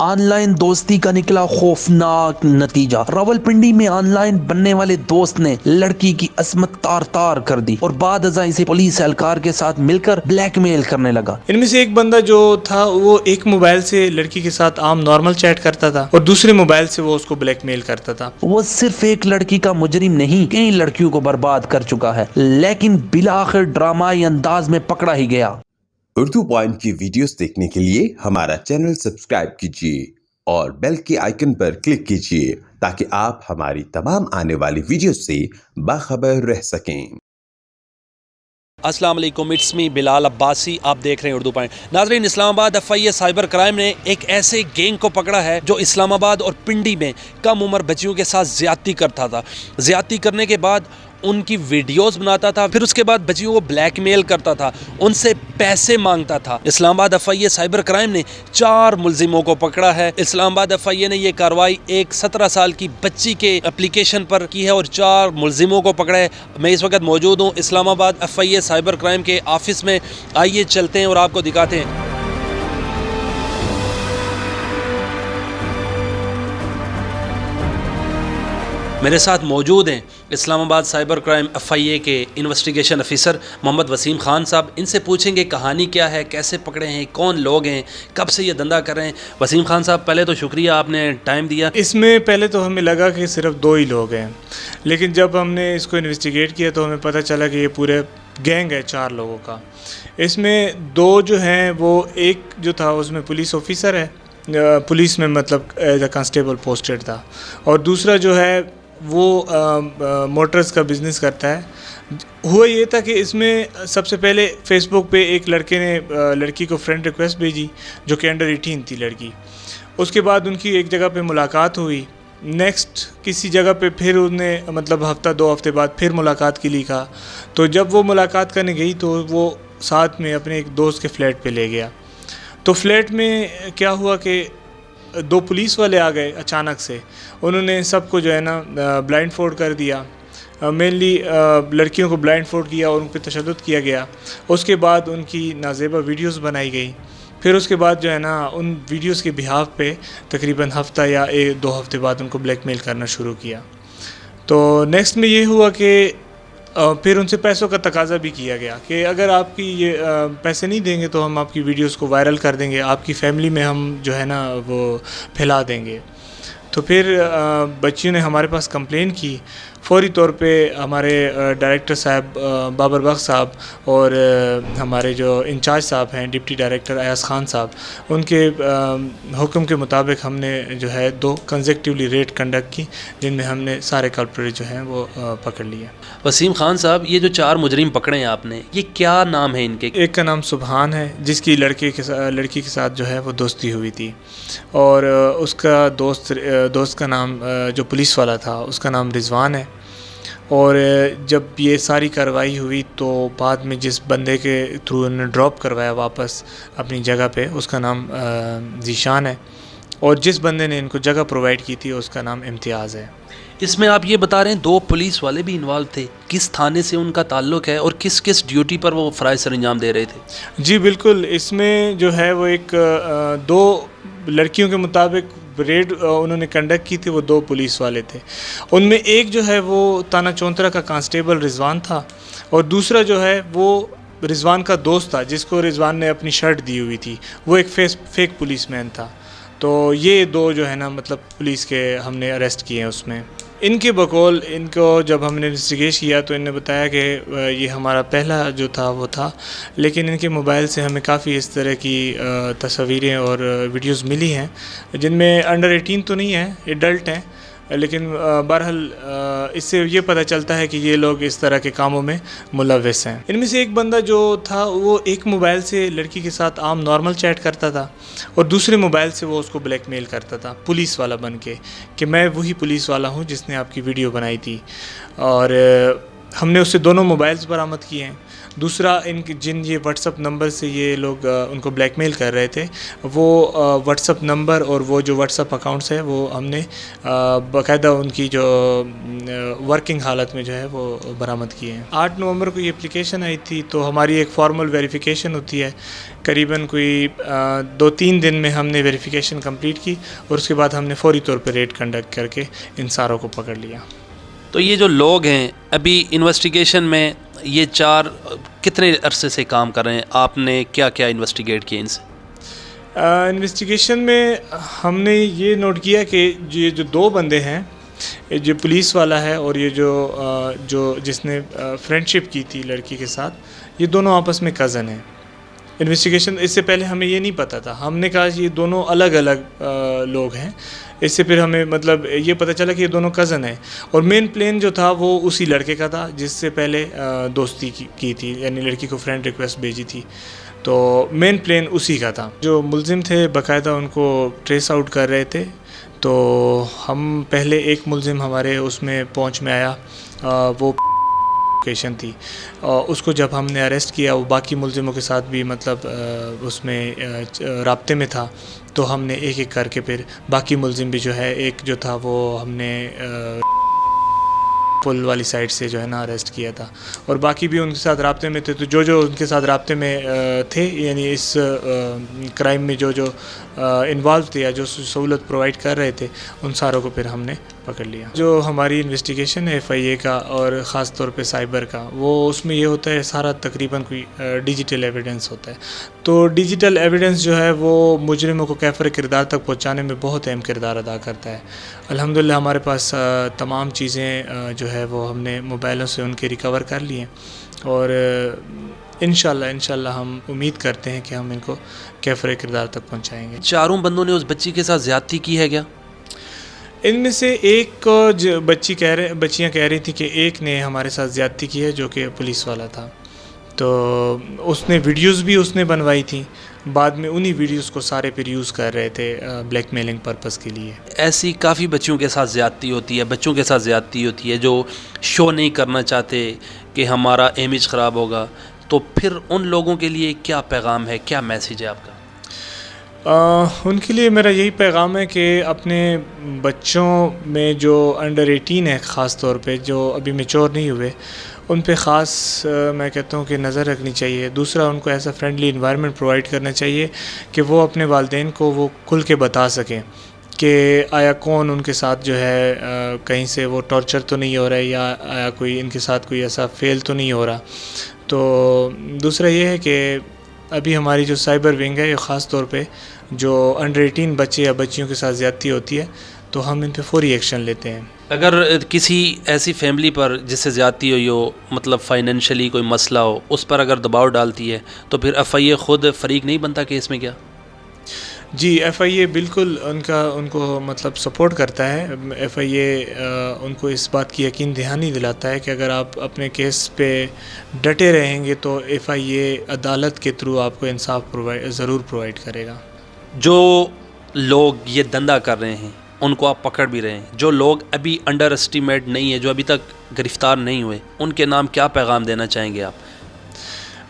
On line دوستی کا نکلا خوفناک نتیجہ۔ راولپنڈی میں آن لائن بننے والے دوست نے لڑکی کی عصمت تار تار کر دی اور بعد ازاں اسے پولیس اہلکار کے ساتھ مل کر بلیک میل کرنے لگا۔ ان میں سے ایک بندہ جو تھا وہ ایک موبائل سے لڑکی کے ساتھ عام نارمل چیٹ کرتا تھا اور دوسرے موبائل سے وہ اس کو بلیک میل کرتا تھا۔ وہ صرف ایک لڑکی کا مجرم نہیں، کئی لڑکیوں کو برباد کر چکا ہے، لیکن بالآخر ڈرامائی انداز میں پکڑا ہی گیا۔ اردو پوائنٹ کی ویڈیوز دیکھنے کے لیے ہمارا چینل سبسکرائب کیجیے اور بیل کے آئیکن پر کلک کیجیے تاکہ آپ ہماری تمام آنے والی ویڈیوز سے باخبر رہ سکیں۔ السلام علیکم، اٹس می بلال عباسی، آپ دیکھ رہے ہیں اردو پوائنٹ۔ ناظرین، اسلام آباد FIA سائبر کرائم نے ایک ایسے گینگ کو پکڑا ہے جو اسلام آباد اور پنڈی میں کم عمر بچیوں کے ساتھ زیادتی کرتا تھا۔ زیادتی کرنے کے بعد ان کی ویڈیوز بناتا تھا، پھر اس کے بعد بچیوں کو بلیک میل کرتا تھا، ان سے پیسے مانگتا تھا۔ اسلام آباد FIA سائبر کرائم نے 4 ملزموں کو پکڑا ہے۔ اسلام آباد FIA نے یہ کارروائی ایک 17 سال کی بچی کے اپلیکیشن پر کی ہے اور 4 ملزموں کو پکڑا ہے۔ میں اس وقت موجود ہوں اسلام آباد FIA سائبر کرائم کے آفس میں، آئیے چلتے ہیں اور آپ کو دکھاتے ہیں۔ میرے ساتھ موجود ہیں اسلام آباد سائبر کرائم FIA کے انویسٹیگیشن افیسر محمد وسیم خان صاحب۔ ان سے پوچھیں گے کہانی کیا ہے، کیسے پکڑے ہیں، کون لوگ ہیں، کب سے یہ دھندا کر رہے ہیں۔ وسیم خان صاحب، پہلے تو شکریہ آپ نے ٹائم دیا۔ اس میں پہلے تو ہمیں لگا کہ صرف 2 ہی لوگ ہیں، لیکن جب ہم نے اس کو انویسٹیگیٹ کیا تو ہمیں پتہ چلا کہ یہ پورے گینگ ہے 4 لوگوں کا۔ اس میں 2 جو ہیں وہ ایک جو تھا اس میں پولیس آفیسر ہے، پولیس میں مطلب ایز اے کانسٹیبل پوسٹڈ تھا، اور دوسرا جو ہے وہ موٹرز کا بزنس کرتا ہے۔ ہوا یہ تھا کہ اس میں سب سے پہلے فیس بک پہ ایک لڑکے نے لڑکی کو فرینڈ ریکویسٹ بھیجی جو کہ انڈر 18 تھی لڑکی۔ اس کے بعد ان کی ایک جگہ پہ ملاقات ہوئی، نیکسٹ کسی جگہ پہ پھر انہوں نے مطلب ہفتہ 2 ہفتے بعد پھر ملاقات کے لیے کہا، تو جب وہ ملاقات کرنے گئی تو وہ ساتھ میں اپنے ایک دوست کے فلیٹ پہ لے گیا۔ تو فلیٹ میں کیا ہوا کہ 2 پولیس والے آ گئے اچانک سے، انہوں نے سب کو جو ہے نا بلائنڈ فولڈ کر دیا، مینلی لڑکیوں کو بلائنڈ فولڈ کیا اور ان پہ تشدد کیا گیا۔ اس کے بعد ان کی نازیبا ویڈیوز بنائی گئی، پھر اس کے بعد جو ہے نا ان ویڈیوز کے بہاف پہ تقریباً ہفتہ یا 2 ہفتے بعد ان کو بلیک میل کرنا شروع کیا۔ تو نیکسٹ میں یہ ہوا کہ پھر ان سے پیسوں کا تقاضا بھی کیا گیا کہ اگر آپ کی یہ پیسے نہیں دیں گے تو ہم آپ کی ویڈیوز کو وائرل کر دیں گے، آپ کی فیملی میں ہم جو ہے نا وہ پھیلا دیں گے۔ تو پھر بچیوں نے ہمارے پاس کمپلین کی۔ فوری طور پہ ہمارے ڈائریکٹر صاحب بابر بخش صاحب اور ہمارے جو انچارج صاحب ہیں ڈپٹی ڈائریکٹر ایاز خان صاحب، ان کے حکم کے مطابق ہم نے جو ہے 2 کنزیکٹیولی ریڈ کنڈکٹ کی، جن میں ہم نے سارے کلپریٹ جو ہیں وہ پکڑ لیے۔ وسیم خان صاحب، یہ جو 4 مجرم پکڑے ہیں آپ نے، یہ کیا نام ہے ان کے؟ ایک کا نام سبحان ہے جس کی لڑکی کے ساتھ جو ہے وہ دوستی ہوئی تھی، اور اس کا دوست کا نام جو پولیس والا تھا اس کا نام رضوان ہے۔ اور جب یہ ساری کارروائی ہوئی تو بعد میں جس بندے کے تھرو انہوں نے ڈراپ کروایا واپس اپنی جگہ پہ، اس کا نام ذیشان ہے، اور جس بندے نے ان کو جگہ پرووائڈ کی تھی اس کا نام امتیاز ہے۔ اس میں آپ یہ بتا رہے ہیں 2 پولیس والے بھی انوالو تھے، کس تھانے سے ان کا تعلق ہے اور کس ڈیوٹی پر وہ فرائض سر انجام دے رہے تھے؟ جی بالکل، اس میں جو ہے وہ ایک 2 لڑکیوں کے مطابق ریڈ انہوں نے کنڈکٹ کی تھی، وہ 2 پولیس والے تھے۔ ان میں ایک جو ہے وہ تانا چونترا کا کانسٹیبل رضوان تھا، اور دوسرا جو ہے وہ رضوان کا دوست تھا جس کو رضوان نے اپنی شرٹ دی ہوئی تھی، وہ ایک فیک پولیس مین تھا۔ تو یہ 2 جو ہے نا مطلب پولیس کے ہم نے اریسٹ کیے ہیں۔ اس میں ان کے بقول، ان کو جب ہم نے انویسٹیگیٹ کیا تو ان نے بتایا کہ یہ ہمارا پہلا جو تھا وہ تھا، لیکن ان کے موبائل سے ہمیں کافی اس طرح کی تصاویریں اور ویڈیوز ملی ہیں جن میں انڈر 18 تو نہیں ہیں، ایڈلٹ ہیں، لیکن بہرحال اس سے یہ پتہ چلتا ہے کہ یہ لوگ اس طرح کے کاموں میں ملوث ہیں۔ ان میں سے ایک بندہ جو تھا وہ ایک موبائل سے لڑکی کے ساتھ عام نارمل چیٹ کرتا تھا اور دوسرے موبائل سے وہ اس کو بلیک میل کرتا تھا پولیس والا بن کے کہ میں وہی پولیس والا ہوں جس نے آپ کی ویڈیو بنائی تھی، اور ہم نے اس سے دونوں موبائلز برآمد کیے ہیں۔ دوسرا جن یہ واٹس اپ نمبر سے یہ لوگ ان کو بلیک میل کر رہے تھے وہ واٹس اپ نمبر اور وہ جو واٹس اپ اکاؤنٹس ہیں وہ ہم نے باقاعدہ ان کی جو ورکنگ حالت میں جو ہے وہ برآمد کیے ہیں. 8 نومبر کو یہ اپلیکیشن آئی تھی تو ہماری ایک فارمل ویریفیکیشن ہوتی ہے. قریباً کوئی 2-3 دن میں ہم نے ویریفیکیشن کمپلیٹ کی اور اس کے بعد ہم نے فوری طور پہ ریڈ کنڈکٹ کر کے ان ساروں کو پکڑ لیا. تو یہ جو لوگ ہیں ابھی انویسٹیگیشن میں یہ 4 کتنے عرصے سے کام کر رہے ہیں؟ آپ نے کیا کیا انویسٹیگیٹ کیا ان سے؟ انویسٹیگیشن میں ہم نے یہ نوٹ کیا کہ یہ جو 2 بندے ہیں، جو پولیس والا ہے اور یہ جو جس نے فرینڈ شپ کی تھی لڑکی کے ساتھ، یہ دونوں آپس میں کزن ہیں. انویسٹیگیشن اس سے پہلے ہمیں یہ نہیں پتہ تھا. ہم نے کہا کہ یہ دونوں الگ الگ لوگ ہیں. اس سے پھر ہمیں مطلب یہ پتہ چلا کہ یہ دونوں کزن ہیں اور مین پلین جو تھا وہ اسی لڑکے کا تھا جس سے پہلے دوستی کی تھی، یعنی لڑکی کو فرینڈ ریکویسٹ بھیجی تھی. تو مین پلین اسی کا تھا. جو ملزم تھے باقاعدہ ان کو ٹریس آؤٹ کر رہے تھے. تو ہم پہلے ایک ملزم ہمارے اس میں پہنچ میں آیا، وہ لوکیشن تھی. اس کو جب ہم نے اریسٹ کیا وہ باقی ملزموں کے ساتھ بھی مطلب اس میں رابطے میں تھا. تو ہم نے ایک ایک کر کے پھر باقی ملزم بھی جو ہے، ایک جو تھا وہ ہم نے پل والی سائڈ سے جو ہے نا اریسٹ کیا تھا اور باقی بھی ان کے ساتھ رابطے میں تھے. تو جو ان کے ساتھ رابطے میں تھے، یعنی اس کرائم میں جو انوالو تھے یا جو سہولت پرووائڈ کر رہے تھے، ان ساروں کو پھر ہم نے پکڑ لیا. جو ہماری انویسٹیگیشن ہے FIA کا اور خاص طور پہ سائبر کا، وہ اس میں یہ ہوتا ہے سارا تقریباً کوئی ڈیجیٹل ایویڈنس ہوتا ہے. تو ڈیجیٹل ایویڈنس جو ہے وہ مجرموں کو کیفر کردار تک پہنچانے میں بہت اہم کردار ادا کرتا ہے. الحمدللہ ہمارے پاس تمام چیزیں جو ہے وہ ہم نے موبائلوں سے ان کے ریکور کر لی ہیں اور انشاءاللہ ہم امید کرتے ہیں کہ ہم ان کو کیفر کردار تک پہنچائیں گے. 4 بندوں نے اس بچی کے ساتھ زیادتی کی ہے کیا؟ ان میں سے ایک بچیاں کہہ رہی تھیں کہ ایک نے ہمارے ساتھ زیادتی کی ہے جو کہ پولیس والا تھا. تو اس نے ویڈیوز بھی اس نے بنوائی تھیں. بعد میں انہی ویڈیوز کو سارے پھر یوز کر رہے تھے بلیک میلنگ پرپس کے لیے. ایسی کافی بچیوں کے ساتھ زیادتی ہوتی ہے، بچوں کے ساتھ زیادتی ہوتی ہے جو شو نہیں کرنا چاہتے کہ ہمارا امیج خراب ہوگا. تو پھر ان لوگوں کے لیے کیا پیغام ہے، کیا میسیج ہے آپ کا؟ ان کے لیے میرا یہی پیغام ہے کہ اپنے بچوں میں جو انڈر 18 ہے، خاص طور پہ جو ابھی میچور نہیں ہوئے، ان پہ خاص میں کہتا ہوں کہ نظر رکھنی چاہیے. دوسرا ان کو ایسا فرینڈلی انوائرمنٹ پرووائڈ کرنا چاہیے کہ وہ اپنے والدین کو وہ کھل کے بتا سکیں کہ آیا کون ان کے ساتھ جو ہے کہیں سے وہ ٹارچر تو نہیں ہو رہا ہے یا آیا کوئی ان کے ساتھ کوئی ایسا فیل تو نہیں ہو رہا. تو دوسرا یہ ہے کہ ابھی ہماری جو سائبر ونگ ہے، یہ خاص طور پہ جو انڈر 18 بچے یا بچیوں کے ساتھ زیادتی ہوتی ہے تو ہم ان پہ فوری ایکشن لیتے ہیں. اگر کسی ایسی فیملی پر جس سے زیادتی ہوئی ہو، مطلب فائنینشلی کوئی مسئلہ ہو، اس پر اگر دباؤ ڈالتی ہے تو پھر FIA خود فریق نہیں بنتا کیس میں کیا؟ جی FIA بالکل ان کو مطلب سپورٹ کرتا ہے. FIA ان کو اس بات کی یقین دہانی دلاتا ہے کہ اگر آپ اپنے کیس پہ ڈٹے رہیں گے تو FIA عدالت کے تھرو آپ کو انصاف ضرور پرووائڈ کرے گا. جو لوگ یہ دھندا کر رہے ہیں ان کو آپ پکڑ بھی رہے ہیں، جو لوگ ابھی انڈر اسٹیمیٹ نہیں ہیں، جو ابھی تک گرفتار نہیں ہوئے، ان کے نام کیا پیغام دینا چاہیں گے آپ؟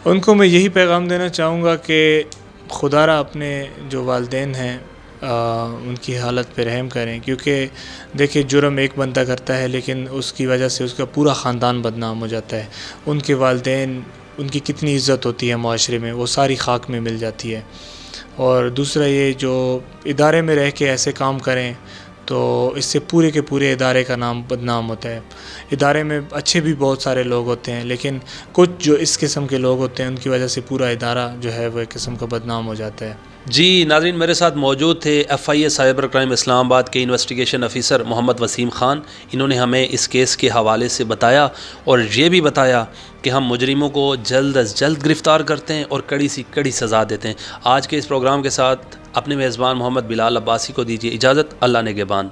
ان کو میں یہی پیغام دینا چاہوں گا کہ خدا را اپنے جو والدین ہیں ان کی حالت پہ رحم کریں. کیونکہ دیکھیں جرم ایک بندہ کرتا ہے لیکن اس کی وجہ سے اس کا پورا خاندان بدنام ہو جاتا ہے. ان کے والدین، ان کی کتنی عزت ہوتی ہے معاشرے میں، وہ ساری خاک میں مل جاتی ہے. اور دوسرا یہ جو ادارے میں رہ کے ایسے کام کریں تو اس سے پورے کے پورے ادارے کا نام بدنام ہوتا ہے. ادارے میں اچھے بھی بہت سارے لوگ ہوتے ہیں لیکن کچھ جو اس قسم کے لوگ ہوتے ہیں ان کی وجہ سے پورا ادارہ جو ہے وہ ایک قسم کا بدنام ہو جاتا ہے. جی ناظرین، میرے ساتھ موجود تھے FIA سائبر کرائم اسلام آباد کے انویسٹیگیشن آفیسر محمد وسیم خان. انہوں نے ہمیں اس کیس کے حوالے سے بتایا اور یہ بھی بتایا کہ ہم مجرموں کو جلد از جلد گرفتار کرتے ہیں اور کڑی سی کڑی سزا دیتے ہیں. آج کے اس پروگرام کے ساتھ اپنے میزبان محمد بلال عباسی کو دیجیے اجازت. اللہ نگہبان.